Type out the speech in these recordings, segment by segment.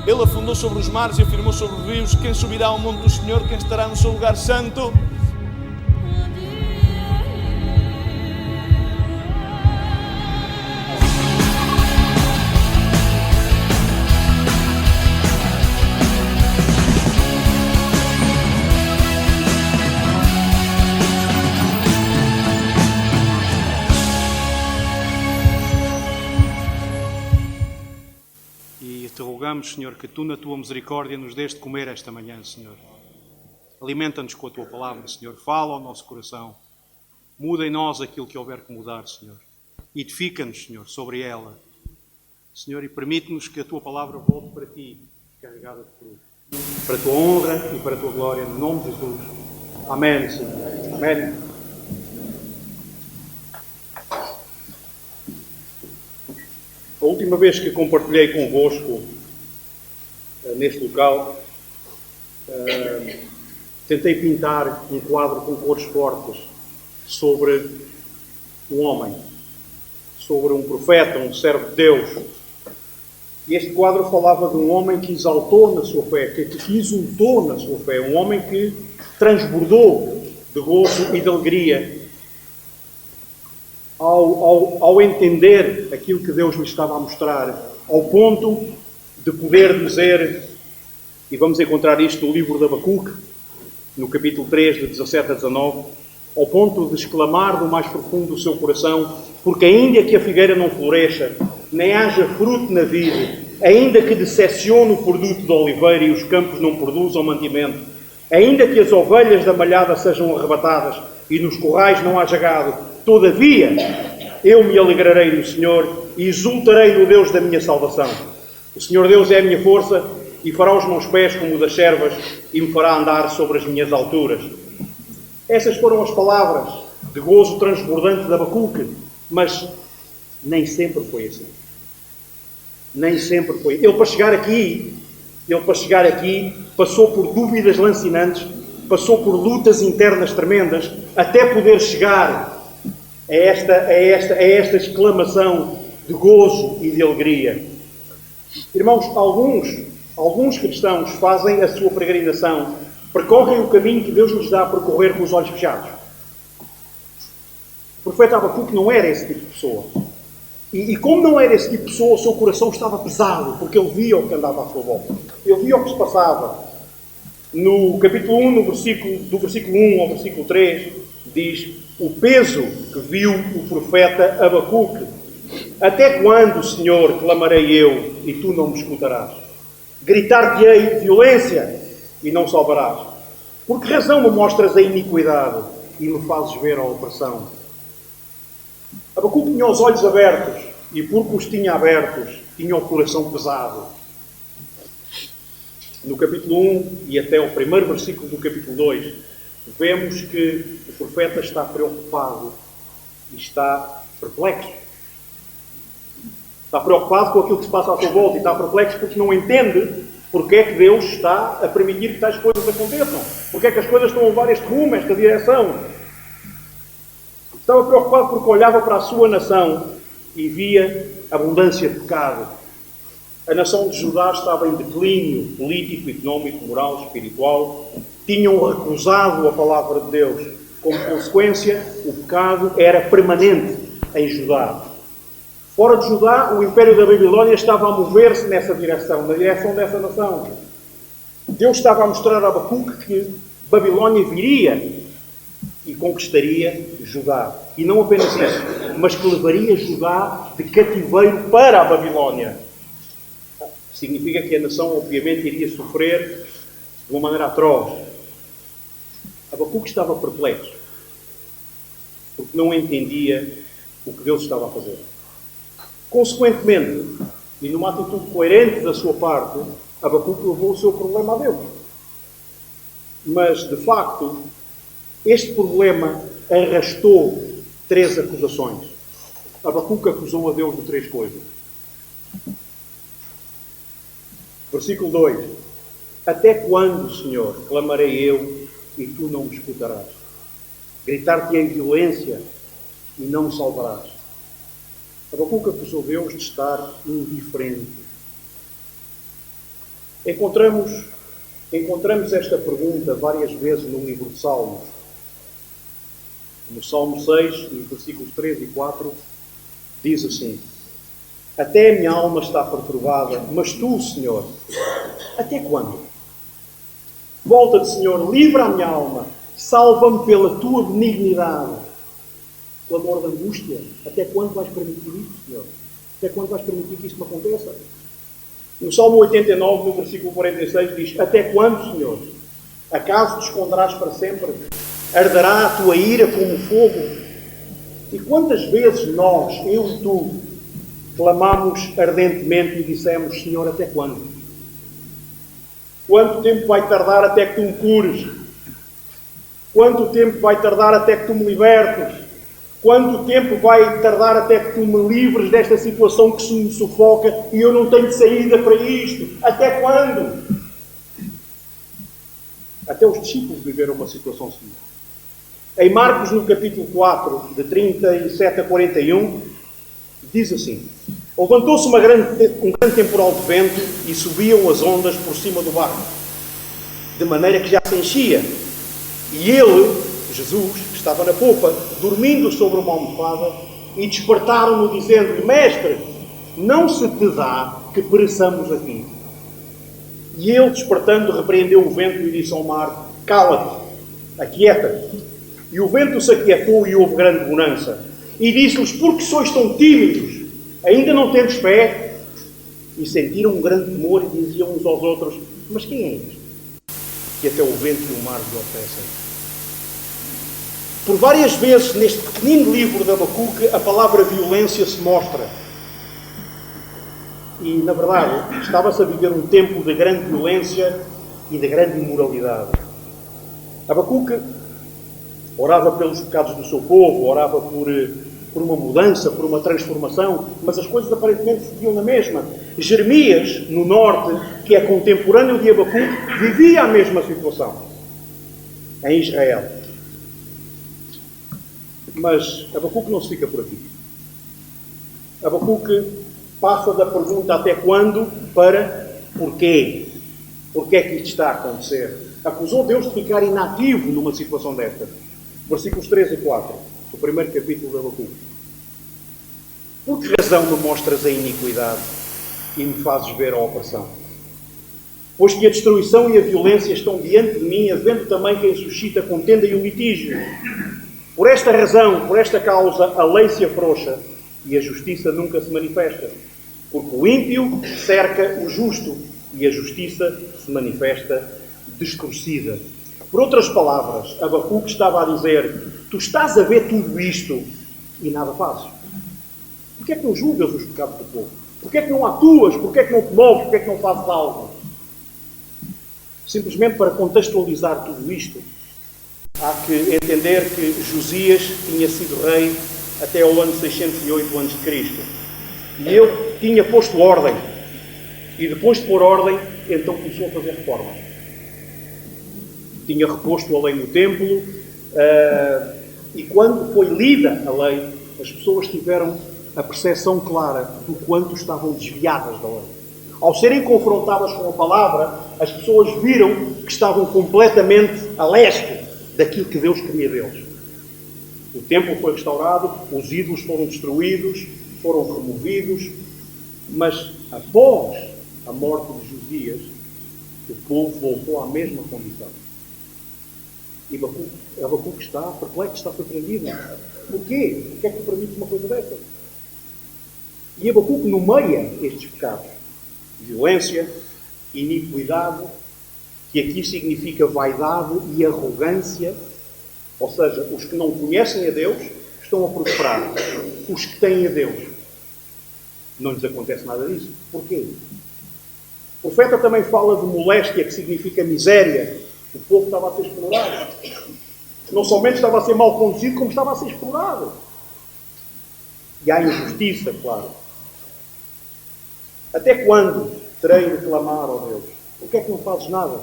Ele afundou sobre os mares e afirmou sobre os rios. Quem subirá ao monte do Senhor? Quem estará no seu lugar santo? Te rogamos, Senhor, que Tu, na Tua misericórdia, nos dês de comer esta manhã, Senhor. Alimenta-nos com a Tua palavra, Senhor. Fala ao nosso coração. Muda em nós aquilo que houver que mudar, Senhor. Edifica-nos, Senhor, sobre ela. Senhor, e permite-nos que a Tua palavra volte para Ti, carregada de cruz. Para a Tua honra e para a Tua glória, no nome de Jesus. Amém, Senhor. Amém. A última vez que compartilhei convosco neste local, tentei pintar um quadro com cores fortes sobre um homem, sobre um profeta, um servo de Deus. E este quadro falava de um homem que exaltou na sua fé, que exultou na sua fé, um homem que transbordou de gozo e de alegria ao entender aquilo que Deus lhe estava a mostrar, ao ponto de poder dizer, e vamos encontrar isto no livro de Abacuque, no capítulo 3, de 17 a 19, ao ponto de exclamar do mais profundo do seu coração: porque ainda que a figueira não floresça, nem haja fruto na vide, ainda que decepcione o produto da oliveira e os campos não produzam mantimento, ainda que as ovelhas da malhada sejam arrebatadas e nos corrais não haja gado, todavia, eu me alegrarei no Senhor e exultarei no Deus da minha salvação. O Senhor Deus é a minha força e fará os meus pés como o das servas e me fará andar sobre as minhas alturas. Essas foram as palavras de gozo transbordante de Abacuque, mas nem sempre foi assim. Nem sempre foi. Ele para chegar aqui, passou por dúvidas lancinantes, passou por lutas internas tremendas, até poder chegar a esta exclamação de gozo e de alegria. Irmãos, alguns cristãos fazem a sua peregrinação, percorrem o caminho que Deus lhes dá a percorrer com os olhos fechados. O profeta Abacuque não era esse tipo de pessoa. E como não era esse tipo de pessoa, o seu coração estava pesado, porque ele via o que andava à sua volta. Ele via o que se passava. No capítulo 1, do versículo 1 ao versículo 3, diz o peso que viu o profeta Abacuque. Até quando, Senhor, clamarei eu e tu não me escutarás? Gritar-te-ei violência e não salvarás. Por que razão me mostras a iniquidade e me fazes ver a opressão? Abacuque tinha os olhos abertos e, porque os tinha abertos, tinha o coração pesado. No capítulo 1 e até o primeiro versículo do capítulo 2, vemos que o profeta está preocupado e está perplexo. Está preocupado com aquilo que se passa à sua volta e está perplexo porque não entende porque é que Deus está a permitir que tais coisas aconteçam. Porque é que as coisas estão a levar este rumo, esta direção. Estava preocupado porque olhava para a sua nação e via abundância de pecado. A nação de Judá estava em declínio político, económico, moral, espiritual. Tinham recusado a palavra de Deus. Como consequência, o pecado era permanente em Judá. Fora de Judá, o Império da Babilónia estava a mover-se nessa direção, na direção dessa nação. Deus estava a mostrar a Abacuque que Babilónia viria e conquistaria Judá. E não apenas isso, mas que levaria Judá de cativeiro para a Babilónia. Significa que a nação, obviamente, iria sofrer de uma maneira atroz. Abacuque estava perplexo, porque não entendia o que Deus estava a fazer. Consequentemente, e numa atitude coerente da sua parte, Abacuque levou o seu problema a Deus. Mas, de facto, este problema arrastou 3 acusações. Abacuque acusou a Deus de 3 coisas. Versículo 2. Até quando, Senhor, clamarei eu e tu não me escutarás? Gritar-te-ei violência e não me salvarás. Abacuque acusou Deus de estar indiferente. Encontramos esta pergunta várias vezes no livro de Salmos. No Salmo 6, nos versículos 3 e 4, diz assim: até a minha alma está perturbada, mas tu, Senhor, até quando? Volta-te, Senhor, livra a minha alma, salva-me pela tua benignidade. Clamor de angústia, até quando vais permitir isto, Senhor? Até quando vais permitir que isto me aconteça? No Salmo 89, no versículo 46, diz: até quando, Senhor? Acaso te esconderás para sempre? Arderá a tua ira como fogo? E quantas vezes nós, eu e tu, clamamos ardentemente e dissemos: Senhor, até quando? Quanto tempo vai tardar até que tu me cures? Quanto tempo vai tardar até que tu me libertes? Quanto tempo vai tardar até que tu me livres desta situação que me sufoca e eu não tenho saída para isto? Até quando? Até os discípulos viveram uma situação similar. Em Marcos, no capítulo 4, de 37 a 41, diz assim: levantou-se um grande temporal de vento e subiam as ondas por cima do barco, de maneira que já se enchia. E ele, Jesus, estava na popa, dormindo sobre uma almofada, e despertaram-no, dizendo-lhe: Mestre, não se te dá que pereçamos aqui? E ele, despertando, repreendeu o vento e disse ao mar: cala-te, aquieta-te. E o vento se aquietou e houve grande bonança. E disse-lhes: por que sois tão tímidos? Ainda não tendes fé? E sentiram um grande temor e diziam uns aos outros: mas quem é este, que até o vento e o mar lhe obedecem? Por várias vezes neste pequenino livro de Abacuque a palavra violência se mostra. E, na verdade, estava-se a viver um tempo de grande violência e de grande imoralidade. Abacuque orava pelos pecados do seu povo, orava por uma mudança, por uma transformação, mas as coisas aparentemente seguiam na mesma. Jeremias, no norte, que é contemporâneo de Abacuque, vivia a mesma situação em Israel. Mas Abacuque não se fica por aqui. Abacuque passa da pergunta até quando para porquê. Porquê é que isto está a acontecer? Acusou Deus de ficar inativo numa situação desta. Versículos 3 e 4, do primeiro capítulo de Abacuque. Por que razão me mostras a iniquidade e me fazes ver a opressão? Pois que a destruição e a violência estão diante de mim, havendo também quem suscita contenda e o litígio. Por esta razão, por esta causa, a lei se afrouxa e a justiça nunca se manifesta. Porque o ímpio cerca o justo e a justiça se manifesta descrucida. Por outras palavras, Abacuque estava a dizer: tu estás a ver tudo isto e nada fazes. Porquê é que não julgas os pecados do povo? Porquê é que não atuas? Porquê é que não te moves? Porquê é que não fazes algo? Simplesmente para contextualizar tudo isto, há que entender que Josias tinha sido rei até ao ano 608 a.C. E ele tinha posto ordem. E depois de pôr ordem, então começou a fazer reformas. Tinha reposto a lei no templo, e quando foi lida a lei, as pessoas tiveram a percepção clara do quanto estavam desviadas da lei. Ao serem confrontadas com a palavra, as pessoas viram que estavam completamente a leste daquilo que Deus queria deles. O templo foi restaurado, os ídolos foram destruídos, foram removidos, mas após a morte de Josias, o povo voltou à mesma condição. E Abacuque está perplexo, está surpreendido. Porquê? Porquê é que tu permites uma coisa dessa? E Abacuque nomeia estes pecados. Violência, iniquidade, que aqui significa vaidade e arrogância. Ou seja, os que não conhecem a Deus estão a prosperar. Os que têm a Deus, não lhes acontece nada disso. Porquê? O profeta também fala de moléstia, que significa miséria. O povo estava a ser explorado. Não somente estava a ser mal conduzido, como estava a ser explorado. E há injustiça, claro. Até quando terei de clamar, ó Deus? Por que é que não fazes nada?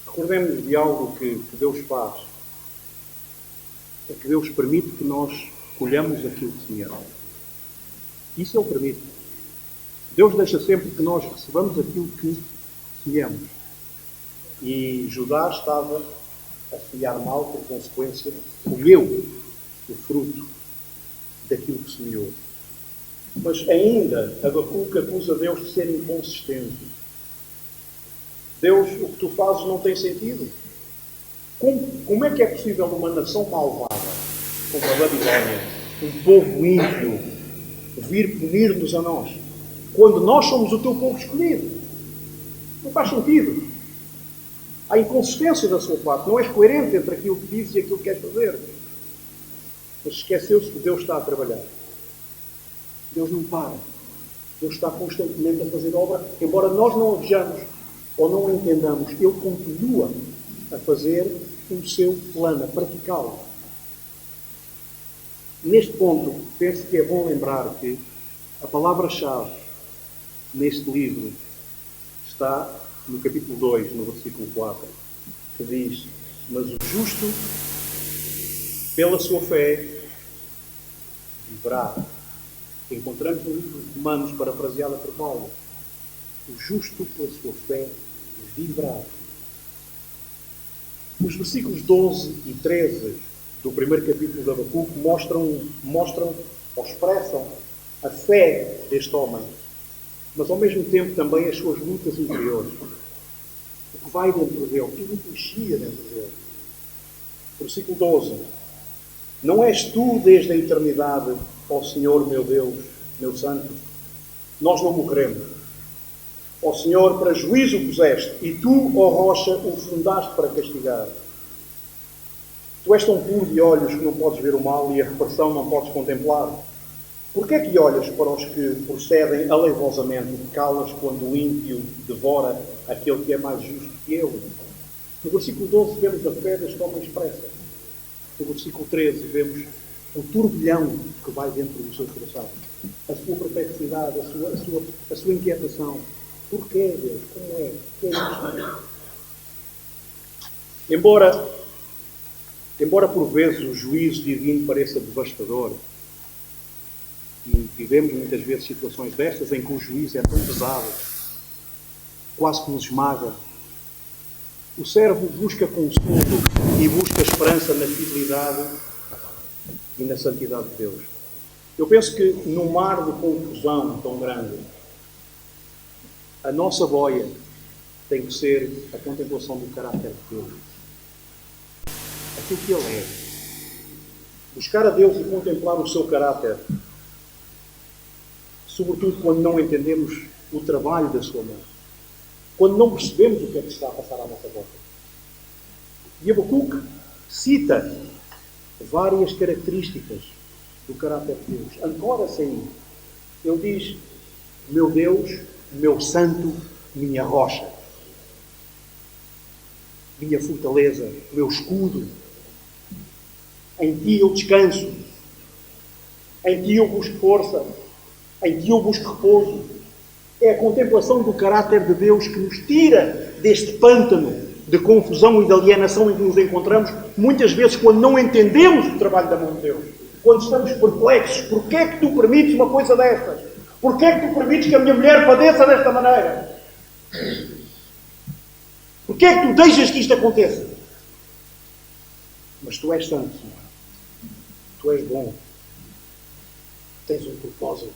Recordemos de algo que Deus faz. É que Deus permite que nós colhamos aquilo que semeamos. Isso Ele permite. Deus deixa sempre que nós recebamos aquilo que semeamos. E Judá estava a semear mal, por consequência, colheu o fruto daquilo que semeou. Mas ainda Abacuque acusa Deus de ser inconsistente. Deus, o que tu fazes não tem sentido. Como é que é possível uma nação malvada, como a Babilónia, um povo ímpio, vir punir-nos a nós, quando nós somos o teu povo escolhido? Não faz sentido. Há inconsistência da sua parte. Não és coerente entre aquilo que dizes e aquilo que queres fazer. Mas esqueceu-se que Deus está a trabalhar. Deus não para. Deus está constantemente a fazer obra. Embora nós não a vejamos ou não a entendamos, Ele continua a fazer o seu plano, a praticá-lo. Neste ponto, penso que é bom lembrar que a palavra-chave neste livro está no capítulo 2, no versículo 4, que diz: mas o justo, pela sua fé, viverá. Encontramos no livro de Romanos, parafraseada por Paulo: o justo, pela sua fé, viverá. Os versículos 12 e 13 do primeiro capítulo de Abacuque mostram ou expressam a fé deste homem, mas ao mesmo tempo também as suas lutas interiores. O que vai dentro dele, tudo o que mexia dentro dele. Versículo 12: não és tu desde a eternidade, ó Senhor meu Deus, meu Santo? Nós não morremos. Ó Senhor, para juízo puseste, e tu, ó rocha, o fundaste para castigar. Tu és tão puro de olhos que não podes ver o mal e a repressão não podes contemplar. Porquê é que olhas para os que procedem aleivosamente e calas quando o ímpio devora aquele que é mais justo que ele? No versículo 12 vemos a fé deste homem expressa. No versículo 13 vemos o turbilhão que vai dentro do seu coração. A sua perplexidade, a sua inquietação. Porquê, Deus? Como é? O que é isto? Embora por vezes o juízo divino pareça devastador, e vivemos muitas vezes situações destas em que o juízo é tão pesado, quase que nos esmaga, o servo busca consolo e busca esperança na fidelidade e na santidade de Deus. Eu penso que num mar de confusão tão grande, a nossa boia tem que ser a contemplação do caráter de Deus. Aquilo que Ele é. Buscar a Deus e contemplar o seu caráter, sobretudo quando não entendemos o trabalho da sua mão, quando não percebemos o que é que está a passar à nossa volta. E Abacuque cita várias características do caráter de Deus. Ancora-se aí. Ele diz: meu Deus, meu santo, minha rocha, minha fortaleza, meu escudo. Em ti eu descanso. Em ti eu busco força. Em ti eu busco repouso. É a contemplação do caráter de Deus que nos tira deste pântano de confusão e de alienação em que nos encontramos, muitas vezes quando não entendemos o trabalho da mão de Deus. Quando estamos perplexos. Porquê é que tu permites uma coisa destas? Porquê é que tu permites que a minha mulher padeça desta maneira? Porquê é que tu deixas que isto aconteça? Mas tu és santo, Senhor. Tu és bom. Tens um propósito.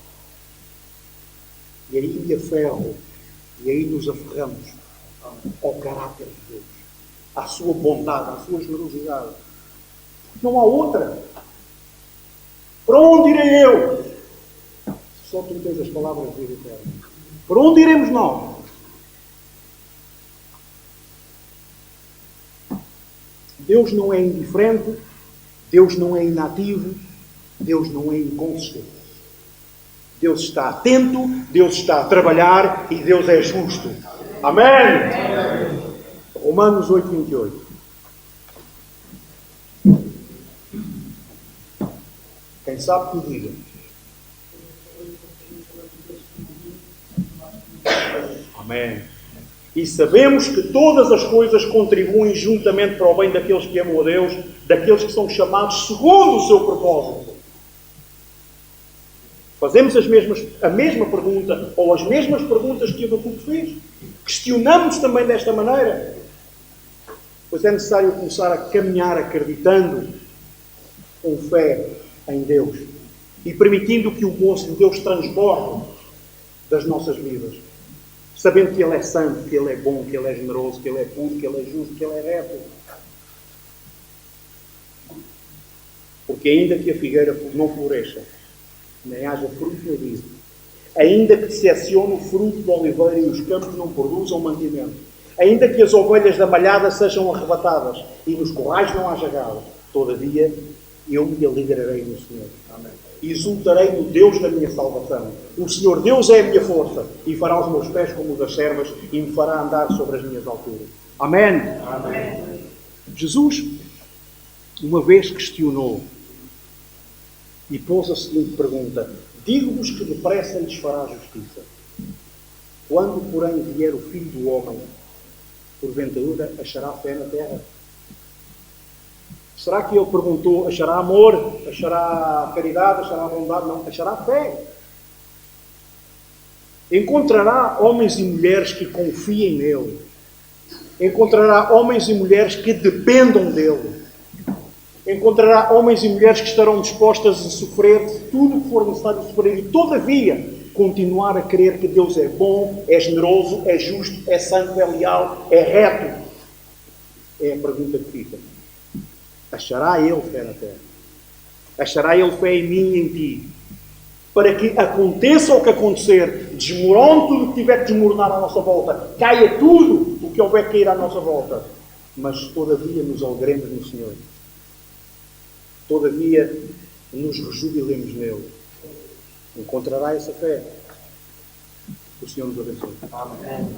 E aí me aferro. E aí nos aferramos ao caráter de Deus. À sua bondade, à sua generosidade. Não há outra. Para onde irei eu? Só tu tens as palavras de vida eterna. Para onde iremos nós? Deus não é indiferente, Deus não é inativo, Deus não é inconsistente. Deus está atento, Deus está a trabalhar e Deus é justo. Amém? Romanos 8, 28. Quem sabe que o diga. Amém. E sabemos que todas as coisas contribuem juntamente para o bem daqueles que amam a Deus, daqueles que são chamados segundo o seu propósito. Fazemos a mesma pergunta, ou as mesmas perguntas que Abacuque fez. Questionamos também desta maneira. Pois é necessário começar a caminhar acreditando com fé em Deus e permitindo que o gozo de Deus transborde das nossas vidas. Sabendo que Ele é santo, que Ele é bom, que Ele é generoso, que Ele é puro, que Ele é justo, que Ele é reto. Porque ainda que a figueira não floresça, nem haja fruto no viso, ainda que se acione o fruto do oliveira e os campos não produzam mantimento, ainda que as ovelhas da malhada sejam arrebatadas e nos corrais não haja gado, todavia eu me alegrarei no Senhor. Amém. Exultarei no Deus da minha salvação. O Senhor Deus é a minha força e fará os meus pés como os das servas e me fará andar sobre as minhas alturas. Amém. Amém. Jesus, uma vez questionou e pôs a seguinte pergunta: digo-vos que depressa lhes fará justiça. Quando, porém, vier o Filho do Homem, porventura achará fé na terra? Será que ele perguntou, achará amor, achará caridade, achará bondade? Não, achará fé. Encontrará homens e mulheres que confiem nele. Encontrará homens e mulheres que dependam dele. Encontrará homens e mulheres que estarão dispostas a sofrer tudo o que for necessário sofrer e, todavia, continuar a crer que Deus é bom, é generoso, é justo, é santo, é leal, é reto. É a pergunta que fica. Achará Ele fé na terra? Achará Ele fé em mim e em ti? Para que aconteça o que acontecer, desmorone tudo o que tiver que desmoronar à nossa volta, caia tudo o que houver que cair à nossa volta, mas todavia nos alegremos no Senhor. Todavia nos rejubilemos nele. Encontrará essa fé? O Senhor nos abençoe. Amém.